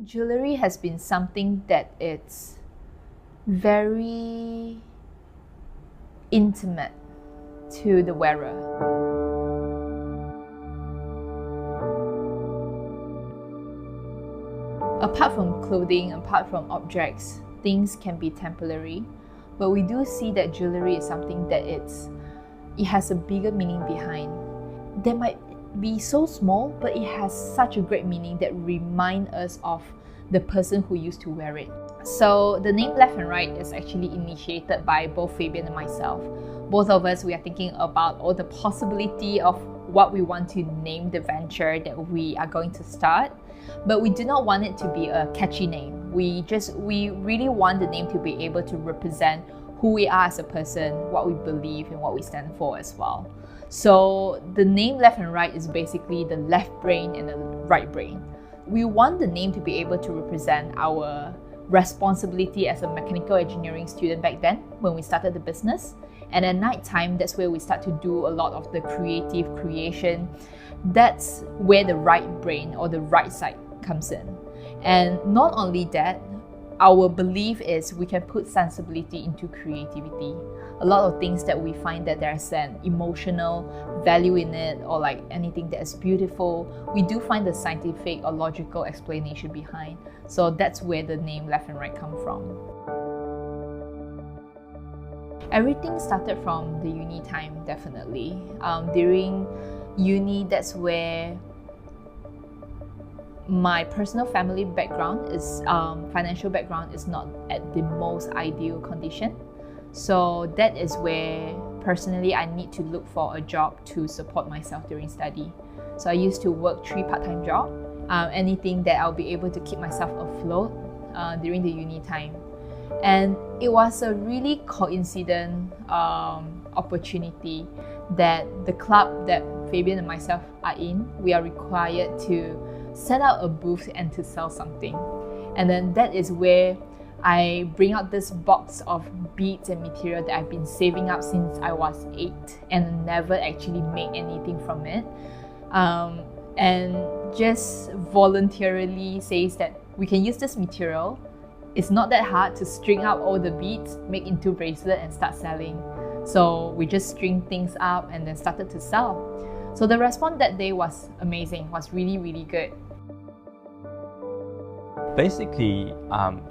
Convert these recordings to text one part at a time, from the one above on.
Jewellery has been something that it's very intimate to the wearer. Apart from clothing, apart from objects, things can be temporary, but we do see that jewellery is something that it has a bigger meaning behind. They might be so small, but it has such a great meaning that remind us of the person who used to wear it. So the name Left and Right is actually initiated by both Fabian and myself. Both of us, we are thinking about all the possibility of what we want to name the venture that we are going to start, but we do not want it to be a catchy name. We really want the name to be able to represent who we are as a person, what we believe and what we stand for as well. So the name Left and Right is basically the left brain and the right brain. We want the name to be able to represent our responsibility as a mechanical engineering student back then when we started the business. And at night time, that's where we start to do a lot of the creative creation. That's where the right brain or the right side comes in. And not only that, our belief is we can put sensibility into creativity. A lot of things that we find that there's an emotional value in it, or like anything that is beautiful, we do find the scientific or logical explanation behind. So that's where the name Left and Right come from. Everything started from the uni time, definitely. During uni, that's where my personal family background is, financial background is not at the most ideal condition. So that is where personally I need to look for a job to support myself during study. So I used to work 3 part-time jobs, anything that I'll be able to keep myself afloat during the uni time. And it was a really coincident opportunity that the club that Fabian and myself are in, we are required to set out a booth and to sell something. And then that is where I bring out this box of beads and material that I've been saving up since I was 8 and never actually made anything from it. And just voluntarily says that we can use this material. It's not that hard to string up all the beads, make into bracelet and start selling. So we just string things up and then started to sell. So the response that day was amazing, was really, really good. Basically,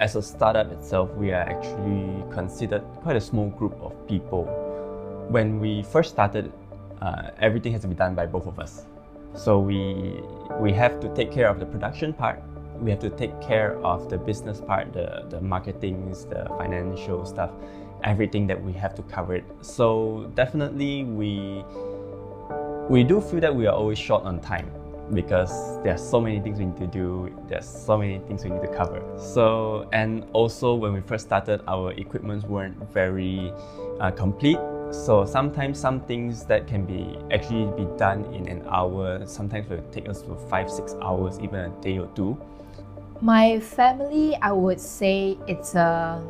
as a startup itself, we are actually considered quite a small group of people. When we first started, everything has to be done by both of us. So we have to take care of the production part, we have to take care of the business part, the marketing, the financial stuff, everything that we have to cover it. So definitely we do feel that we are always short on time, because there's so many things we need to do, there's so many things we need to cover. So, and also when we first started, our equipments weren't very complete. So sometimes some things that can actually be done in an hour, sometimes will take us for 5-6 hours, even a day or 2. My family, I would say it's a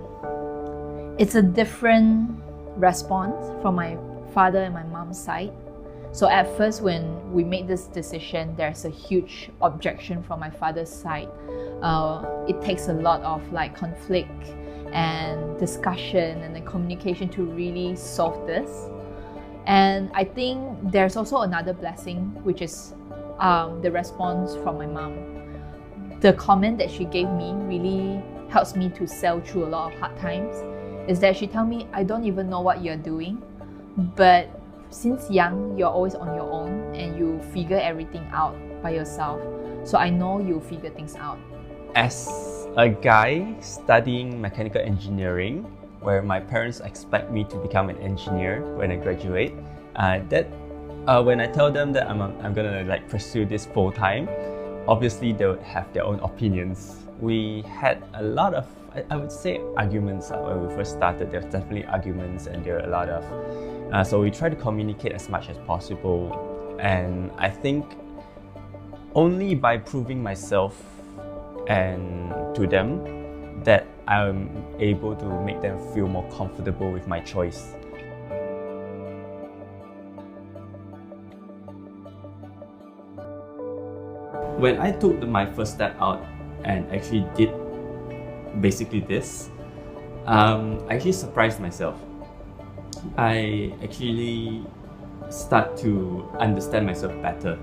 different response from my father and my mom's side. So at first, when we made this decision, there's a huge objection from my father's side. It takes a lot of conflict and discussion and then communication to really solve this. And I think there's also another blessing, which is the response from my mom. The comment that she gave me really helps me to sail through a lot of hard times, is that she told me, I don't even know what you're doing, but since young, you're always on your own and you figure everything out by yourself. So I know you'll figure things out. As a guy studying mechanical engineering, where my parents expect me to become an engineer when I graduate, when I tell them that I'm gonna pursue this full time, obviously they would have their own opinions. We had a lot of, I would say, arguments when we first started. There's definitely arguments, and there are a lot of so we try to communicate as much as possible, and I think only by proving myself and to them that I'm able to make them feel more comfortable with my choice. When I took my first step out, and actually did basically this, I actually surprised myself. I actually start to understand myself better.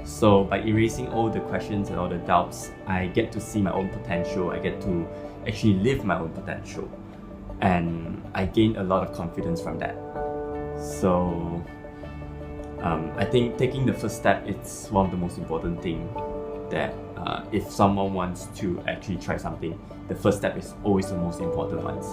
So by erasing all the questions and all the doubts, I get to see my own potential. I get to actually live my own potential. And I gained a lot of confidence from that. So I think taking the first step is one of the most important things that if someone wants to actually try something, the first step is always the most important ones.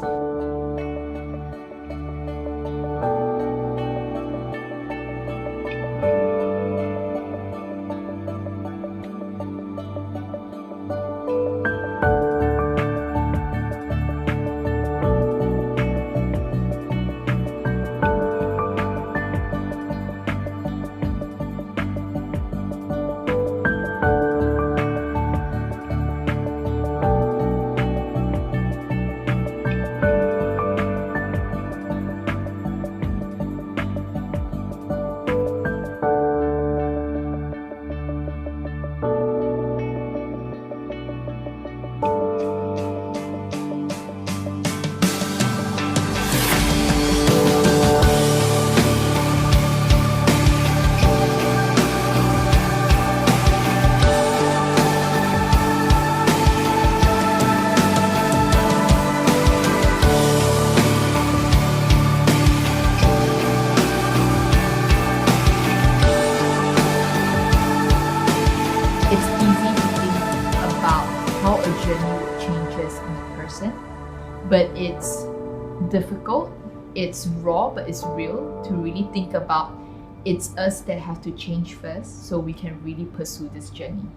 It's easy to think about how a journey changes in a person, but it's difficult, it's raw, but it's real to really think about it's us that have to change first so we can really pursue this journey.